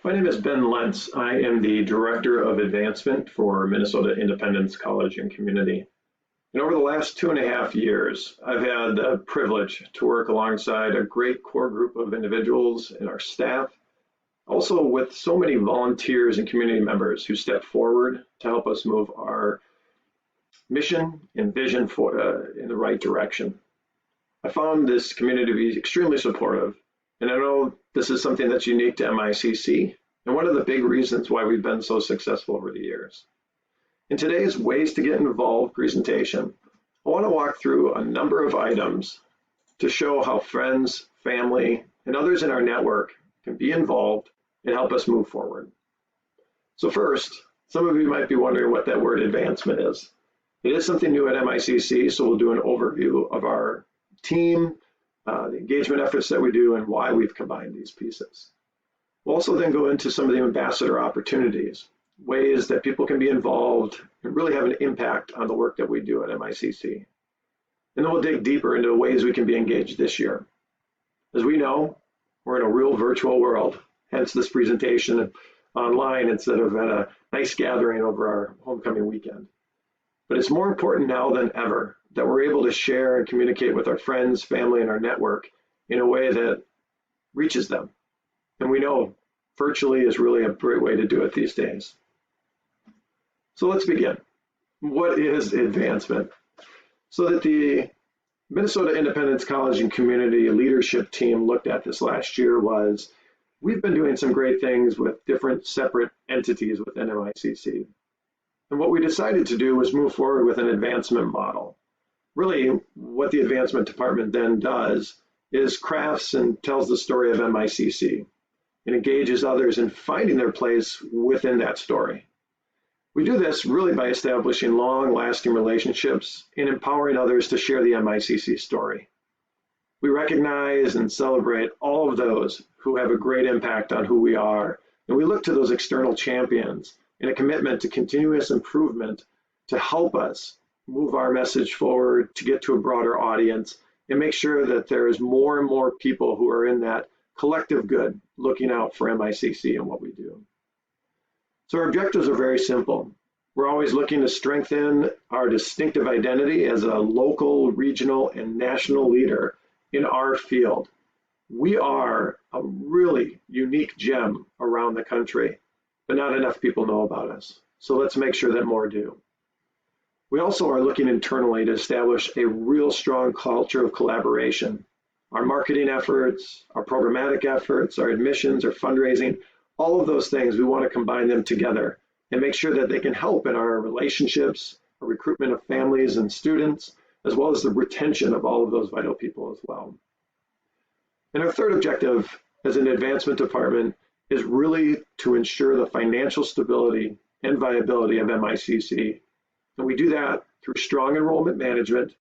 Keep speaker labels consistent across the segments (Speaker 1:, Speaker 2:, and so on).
Speaker 1: My name is Ben Lentz. I am the Director of Advancement for Minnesota Independence College and Community. And over the last 2.5 years, I've had the privilege to work alongside a great core group of individuals in our staff, also with so many volunteers and community members who step forward to help us move our mission and vision in the right direction. I found this community to be extremely supportive, and I know this is something that's unique to MICC, and one of the big reasons why we've been so successful over the years. In today's Ways to Get Involved presentation, I want to walk through a number of items to show how friends, family, and others in our network can be involved and help us move forward. So first, some of you might be wondering what that word advancement is. It is something new at MICC, so we'll do an overview of our team, the engagement efforts that we do, and why we've combined these pieces. We'll also then go into some of the ambassador opportunities, ways that people can be involved and really have an impact on the work that we do at MICC. And then we'll dig deeper into ways we can be engaged this year. As we know, we're in a real virtual world, hence this presentation online instead of at a nice gathering over our homecoming weekend. But it's more important now than ever that we're able to share and communicate with our friends, family, and our network in a way that reaches them. And we know virtually is really a great way to do it these days. So let's begin. What is advancement? So that the Minnesota Independence College and Community leadership team looked at this last year was, we've been doing some great things with different separate entities within MICC. And what we decided to do was move forward with an advancement model. Really, what the advancement department then does is crafts and tells the story of MICC and engages others in finding their place within that story. We do this really by establishing long-lasting relationships and empowering others to share the MICC story. We recognize and celebrate all of those who have a great impact on who we are, and we look to those external champions in a commitment to continuous improvement to help us move our message forward, to get to a broader audience, and make sure that there is more and more people who are in that collective good looking out for MICC and what we do. So our objectives are very simple. We're always looking to strengthen our distinctive identity as a local, regional, and national leader in our field. We are a really unique gem around the country, but not enough people know about us. So let's make sure that more do. We also are looking internally to establish a real strong culture of collaboration. Our marketing efforts, our programmatic efforts, our admissions, our fundraising, all of those things, we want to combine them together and make sure that they can help in our relationships, our recruitment of families and students, as well as the retention of all of those vital people as well. And our third objective as an advancement department is really to ensure the financial stability and viability of MICC. And we do that through strong enrollment management,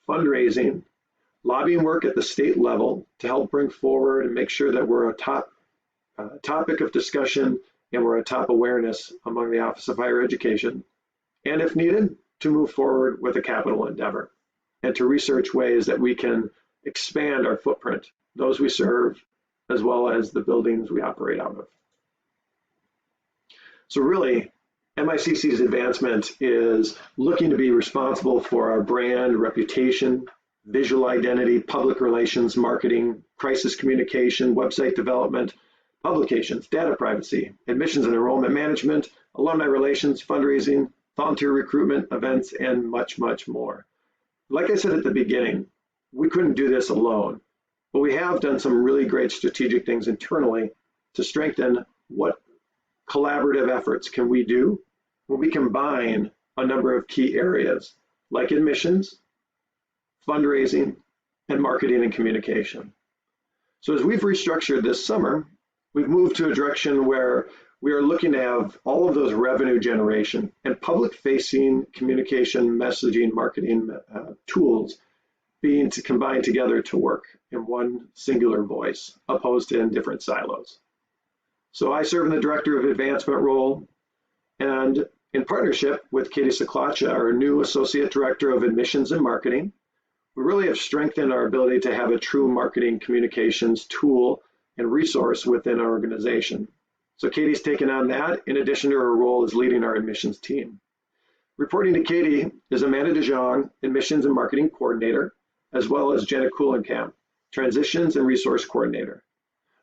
Speaker 1: fundraising, lobbying work at the state level to help bring forward and make sure that we're a top topic of discussion and we're a top awareness among the Office of Higher Education. And if needed, to move forward with a capital endeavor and to research ways that we can expand our footprint, those we serve, as well as the buildings we operate out of. So really, MICC's advancement is looking to be responsible for our brand, reputation, visual identity, public relations, marketing, crisis communication, website development, publications, data privacy, admissions and enrollment management, alumni relations, fundraising, volunteer recruitment, events, and much, much more. Like I said at the beginning, we couldn't do this alone, but we have done some really great strategic things internally to strengthen what collaborative efforts can we do when we combine a number of key areas like admissions, fundraising, and marketing and communication. So as we've restructured this summer, we've moved to a direction where we are looking to have all of those revenue generation and public-facing communication, messaging, marketing tools being combined together to work in one singular voice, opposed to in different silos. So I serve in the Director of Advancement role, and in partnership with Katie Saklacha, our new Associate Director of Admissions and Marketing, we really have strengthened our ability to have a true marketing communications tool and resource within our organization. So Katie's taken on that in addition to her role as leading our admissions team. Reporting to Katie is Amanda DeJong, Admissions and Marketing Coordinator, as well as Jenna Kuhlenkamp, Transitions and Resource Coordinator.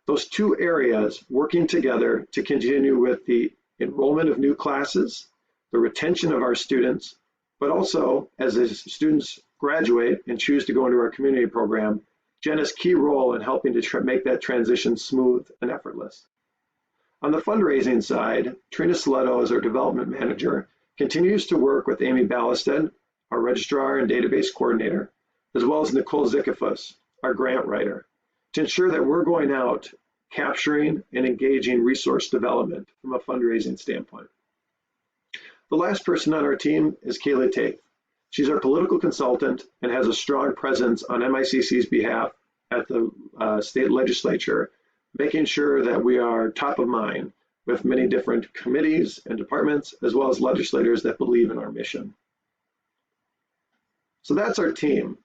Speaker 1: Those two areas working together to continue with the enrollment of new classes, the retention of our students, but also as the students graduate and choose to go into our community program, Jenna's key role in helping to make that transition smooth and effortless. On the fundraising side, Trina Soletto, as our development manager, continues to work with Amy Ballested, our registrar and database coordinator, as well as Nicole Zikafus, our grant writer, to ensure that we're going out capturing and engaging resource development from a fundraising standpoint. The last person on our team is Kayla Tate. She's our political consultant and has a strong presence on MICC's behalf at the state legislature, making sure that we are top of mind with many different committees and departments, as well as legislators that believe in our mission. So that's our team,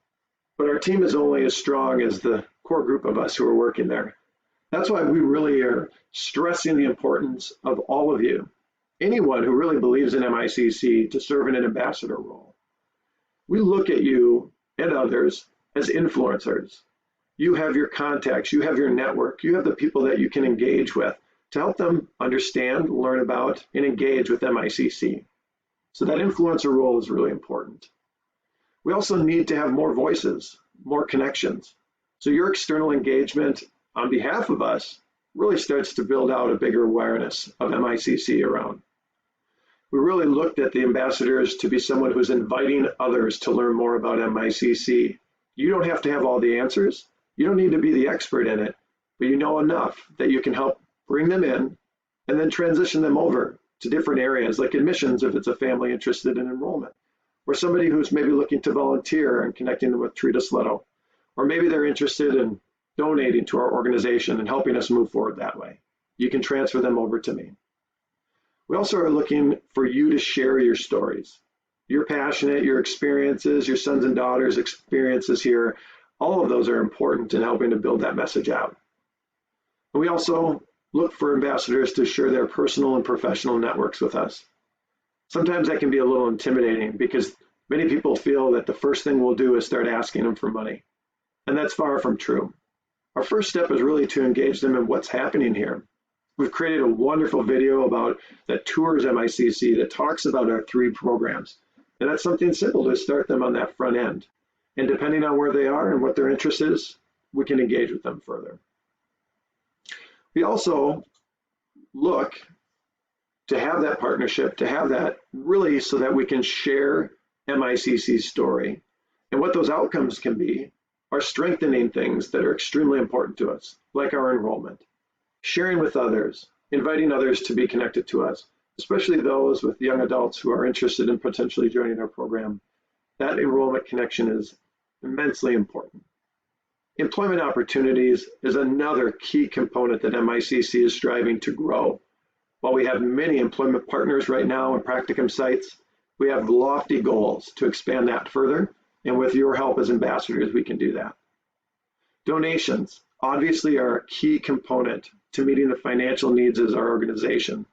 Speaker 1: but our team is only as strong as the core group of us who are working there. That's why we really are stressing the importance of all of you, anyone who really believes in MICC, to serve in an ambassador role. We look at you and others as influencers. You have your contacts, you have your network, you have the people that you can engage with to help them understand, learn about, and engage with MICC. So that influencer role is really important. We also need to have more voices, more connections. So your external engagement on behalf of us really starts to build out a bigger awareness of MICC around. We really looked at the ambassadors to be someone who's inviting others to learn more about MICC. You don't have to have all the answers. You don't need to be the expert in it, but you know enough that you can help bring them in and then transition them over to different areas like admissions if it's a family interested in enrollment, or somebody who's maybe looking to volunteer and connecting them with Trina Soletto, or maybe they're interested in donating to our organization and helping us move forward that way. You can transfer them over to me. We also are looking for you to share your stories. You're passionate, your experiences, your sons and daughters' experiences here, all of those are important in helping to build that message out. And we also look for ambassadors to share their personal and professional networks with us. Sometimes that can be a little intimidating because many people feel that the first thing we'll do is start asking them for money. And that's far from true. Our first step is really to engage them in what's happening here. We've created a wonderful video that tours MICC that talks about our 3 programs. And that's something simple to start them on that front end. And depending on where they are and what their interest is, we can engage with them further. We also look to have that partnership, to have that really so that we can share MICC's story. And what those outcomes can be are strengthening things that are extremely important to us, like our enrollment, sharing with others, inviting others to be connected to us, especially those with young adults who are interested in potentially joining our program. That enrollment connection is immensely important. Employment opportunities is another key component that MICC is striving to grow. While we have many employment partners right now and practicum sites, we have lofty goals to expand that further, and with your help as ambassadors, we can do that. Donations obviously are a key component to meeting the financial needs of our organization.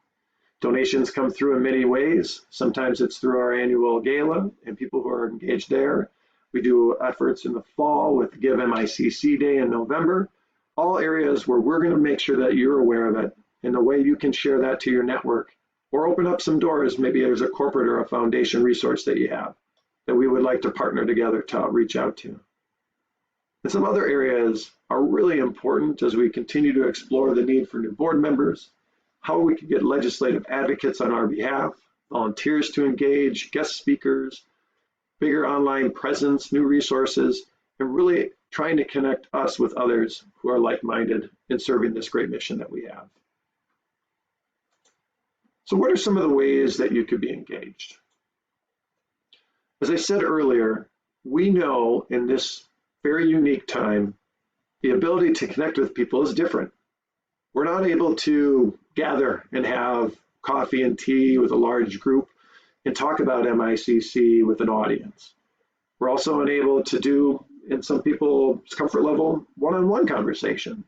Speaker 1: Donations come through in many ways. Sometimes it's through our annual Gala and people who are engaged there. We do efforts in the fall with Give MICC Day in November, all areas where we're going to make sure that you're aware of it and the way you can share that to your network or open up some doors. Maybe there's a corporate or a foundation resource that you have that we would like to partner together to reach out to. And some other areas are really important as we continue to explore the need for new board members, how we can get legislative advocates on our behalf, volunteers to engage, guest speakers, bigger online presence, new resources, and really trying to connect us with others who are like-minded in serving this great mission that we have. So what are some of the ways that you could be engaged? As I said earlier, we know in this very unique time, the ability to connect with people is different. We're not able to gather and have coffee and tea with a large group and talk about MICC with an audience. We're also unable to do, in some people's comfort level, one-on-one conversations.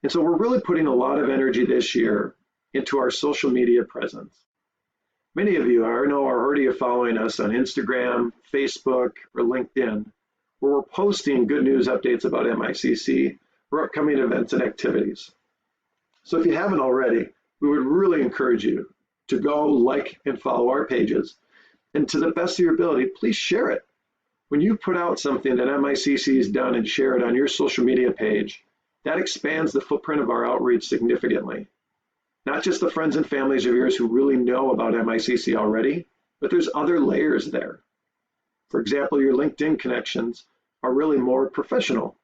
Speaker 1: And so we're really putting a lot of energy this year into our social media presence. Many of you I know are already following us on Instagram, Facebook, or LinkedIn, where we're posting good news updates about MICC or upcoming events and activities. So if you haven't already, we would really encourage you to go like and follow our pages, and to the best of your ability, please share it. When you put out something that MICC has done and share it on your social media page, that expands the footprint of our outreach significantly. Not just the friends and families of yours who really know about MICC already, but there's other layers there. For example, your LinkedIn connections are really more professional.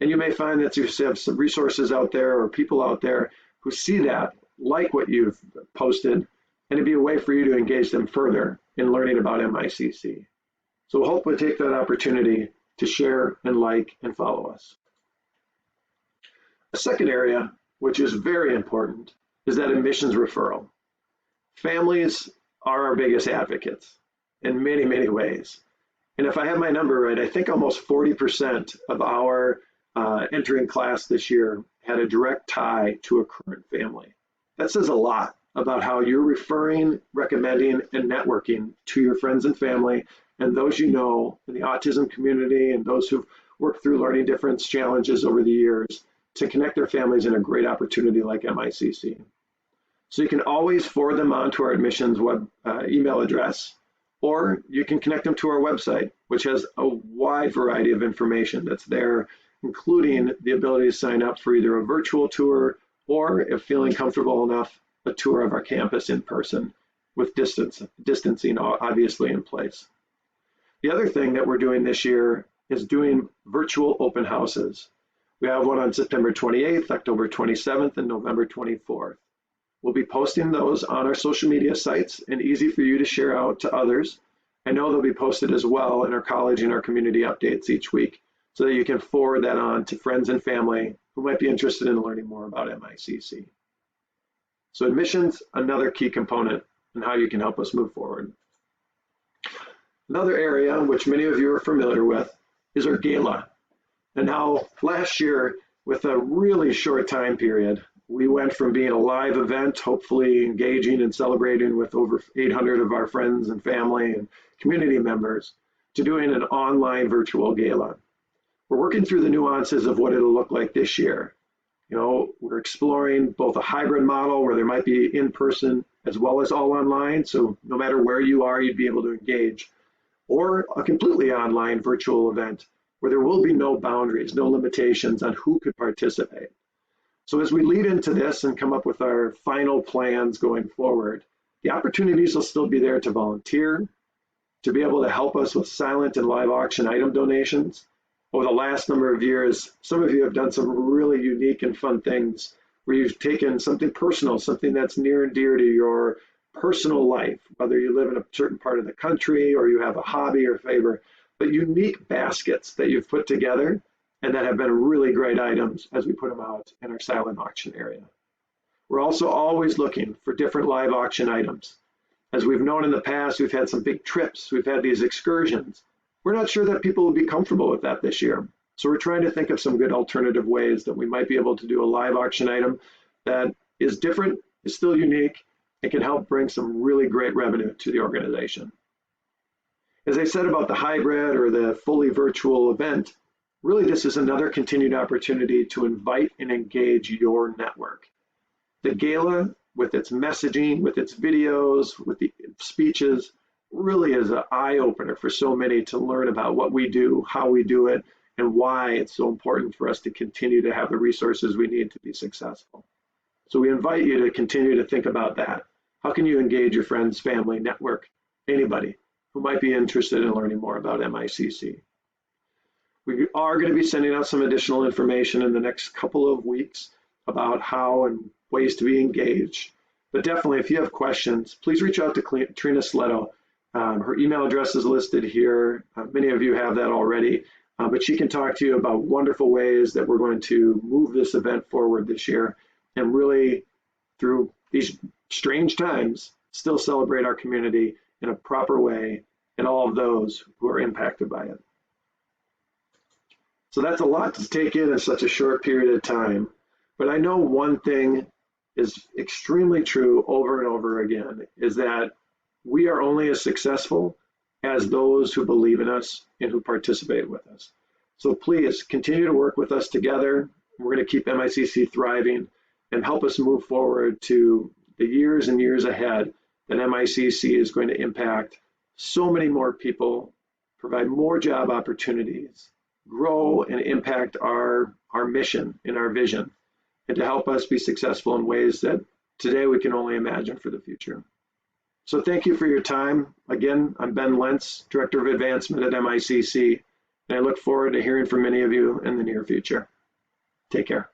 Speaker 1: And you may find that you have some resources out there or people out there who see that, like what you've posted, and it'd be a way for you to engage them further in learning about MICC. So we'll hopefully take that opportunity to share and like and follow us. A second area, which is very important, is that admissions referral. Families are our biggest advocates in many, many ways. And if I have my number right, I think almost 40% of our entering class this year had a direct tie to a current family. That says a lot about how you're referring, recommending, and networking to your friends and family and those you know in the autism community and those who've worked through learning difference challenges over the years to connect their families in a great opportunity like MICC. So you can always forward them on to our admissions web email address, or you can connect them to our website, which has a wide variety of information that's there, including the ability to sign up for either a virtual tour or, if feeling comfortable enough, a tour of our campus in person with distancing obviously in place. The other thing that we're doing this year is doing virtual open houses. We have one on September 28th, October 27th, and November 24th. We'll be posting those on our social media sites and easy for you to share out to others. I know they'll be posted as well in our college and our community updates each week so that you can forward that on to friends and family who might be interested in learning more about MICC. So admissions, another key component in how you can help us move forward. Another area which many of you are familiar with is our Gala. And now last year, with a really short time period, we went from being a live event, hopefully engaging and celebrating with over 800 of our friends and family and community members, to doing an online virtual gala. We're working through the nuances of what it'll look like this year. You know, we're exploring both a hybrid model where there might be in person as well as all online, so no matter where you are, you'd be able to engage, or a completely online virtual event where there will be no boundaries, no limitations on who could participate. So as we lead into this and come up with our final plans going forward, the opportunities will still be there to volunteer, to be able to help us with silent and live auction item donations. Over the last number of years, some of you have done some really unique and fun things where you've taken something personal, something that's near and dear to your personal life, whether you live in a certain part of the country or you have a hobby or favor, but unique baskets that you've put together and that have been really great items as we put them out in our silent auction area. We're also always looking for different live auction items. As we've known in the past, we've had some big trips, we've had these excursions. We're not sure that people will be comfortable with that this year. So we're trying to think of some good alternative ways that we might be able to do a live auction item that is different, is still unique, and can help bring some really great revenue to the organization. As I said about the hybrid or the fully virtual event, really this is another continued opportunity to invite and engage your network. The gala, with its messaging, with its videos, with the speeches, really is an eye-opener for so many to learn about what we do, how we do it, and why it's so important for us to continue to have the resources we need to be successful. So we invite you to continue to think about that. How can you engage your friends, family, network, anybody who might be interested in learning more about MICC? We are going to be sending out some additional information in the next couple of weeks about how and ways to be engaged. But definitely, if you have questions, please reach out to Trina Sletto. Her email address is listed here. Many of you have that already, but she can talk to you about wonderful ways that we're going to move this event forward this year and really, through these strange times, still celebrate our community in a proper way and all of those who are impacted by it. So that's a lot to take in such a short period of time. But I know one thing is extremely true over and over again, is that we are only as successful as those who believe in us and who participate with us. So please continue to work with us together. We're going to keep MICC thriving and help us move forward to the years and years ahead that MICC is going to impact so many more people, provide more job opportunities, grow and impact our mission and our vision, and to help us be successful in ways that today we can only imagine for the future. So thank you for your time. Again, I'm Ben Lentz, Director of Advancement at MICC, and I look forward to hearing from many of you in the near future. Take care.